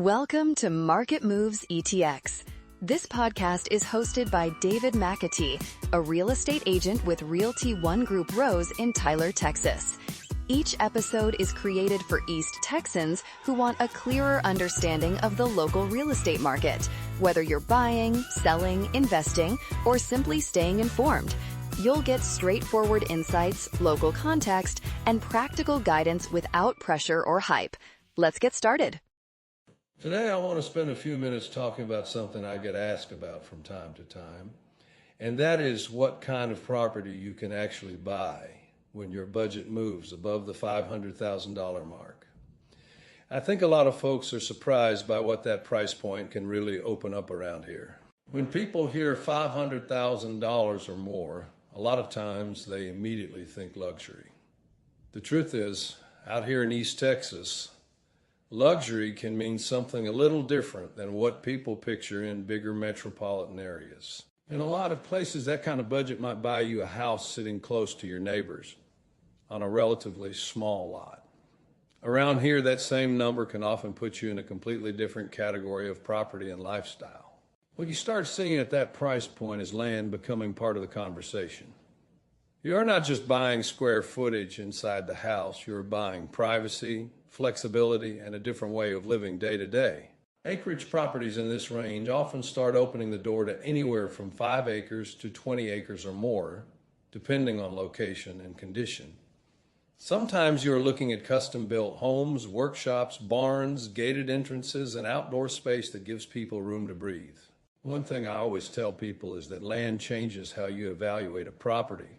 Welcome to Market Moves ETX. This podcast is hosted by David McAtee, a real estate agent with Realty One Group Rose in Tyler, Texas. Each episode is created for East Texans who want a clearer understanding of the local real estate market. Whether you're buying, selling, investing, or simply staying informed, you'll get straightforward insights, local context, and practical guidance without pressure or hype. Let's get started. Today I want to spend a few minutes talking about something I get asked about from time to time, and that is what kind of property you can actually buy when your budget moves above the $500,000 mark. I think a lot of folks are surprised by what that price point can really open up around here. When people hear $500,000 or more, a lot of times they immediately think luxury. The truth is, out here in East Texas, luxury can mean something a little different than what people picture in bigger metropolitan areas. In a lot of places, that kind of budget might buy you a house sitting close to your neighbors on a relatively small lot. Around here, that same number can often put you in a completely different category of property and lifestyle. What you start seeing at that price point is land becoming part of the conversation. You are not just buying square footage inside the house, you're buying privacy, flexibility, and a different way of living day to day. Acreage properties in this range often start opening the door to anywhere from 5 acres to 20 acres or more, depending on location and condition. Sometimes you're looking at custom-built homes, workshops, barns, gated entrances, and outdoor space that gives people room to breathe. One thing I always tell people is that land changes how you evaluate a property.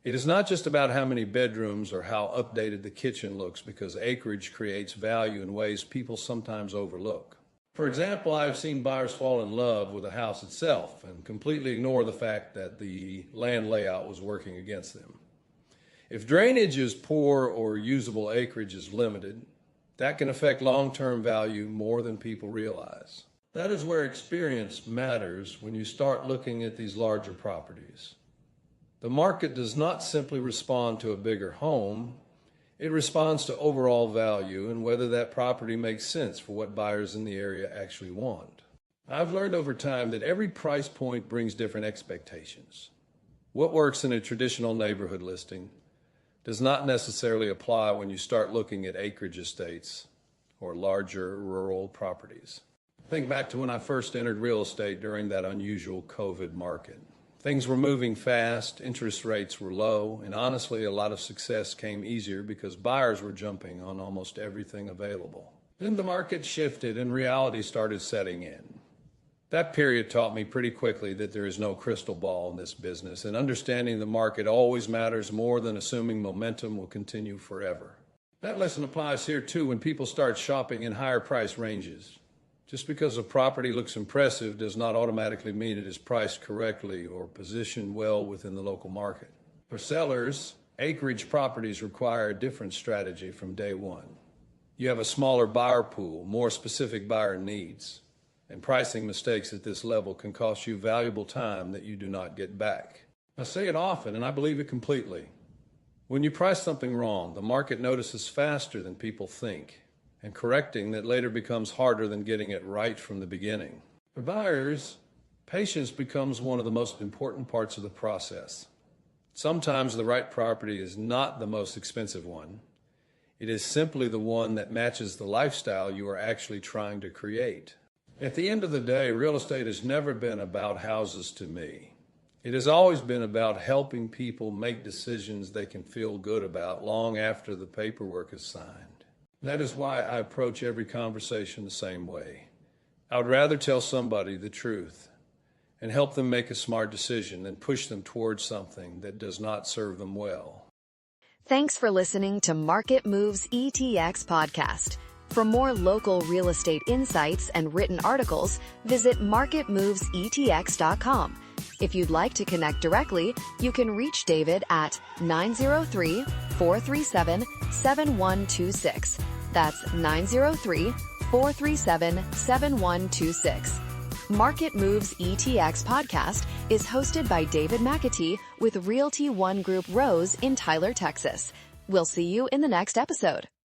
It is not just about how many bedrooms or how updated the kitchen looks, because acreage creates value in ways people sometimes overlook. For example, I've seen buyers fall in love with the house itself and completely ignore the fact that the land layout was working against them. If drainage is poor or usable acreage is limited, that can affect long-term value more than people realize. That is where experience matters when you start looking at these larger properties. The market does not simply respond to a bigger home, it responds to overall value and whether that property makes sense for what buyers in the area actually want. I've learned over time that every price point brings different expectations. What works in a traditional neighborhood listing does not necessarily apply when you start looking at acreage estates or larger rural properties. Think back to when I first entered real estate during that unusual COVID market. Things were moving fast, interest rates were low, and honestly, a lot of success came easier because buyers were jumping on almost everything available. Then the market shifted and reality started setting in. That period taught me pretty quickly that there is no crystal ball in this business, and understanding the market always matters more than assuming momentum will continue forever. That lesson applies here too when people start shopping in higher price ranges. Just because a property looks impressive does not automatically mean it is priced correctly or positioned well within the local market. For sellers, acreage properties require a different strategy from day one. You have a smaller buyer pool, more specific buyer needs, and pricing mistakes at this level can cost you valuable time that you do not get back. I say it often, and I believe it completely. When you price something wrong, the market notices faster than people think, and correcting that later becomes harder than getting it right from the beginning. For buyers, patience becomes one of the most important parts of the process. Sometimes the right property is not the most expensive one. It is simply the one that matches the lifestyle you are actually trying to create. At the end of the day, real estate has never been about houses to me. It has always been about helping people make decisions they can feel good about long after the paperwork is signed. That is why I approach every conversation the same way. I would rather tell somebody the truth and help them make a smart decision than push them towards something that does not serve them well. Thanks for listening to Market Moves ETX podcast. For more local real estate insights and written articles, visit marketmovesetx.com. If you'd like to connect directly, you can reach David at 903-437-7126. That's 903-437-7126. Market Moves ETX podcast is hosted by David McAtee with Realty One Group Rose in Tyler, Texas. We'll see you in the next episode.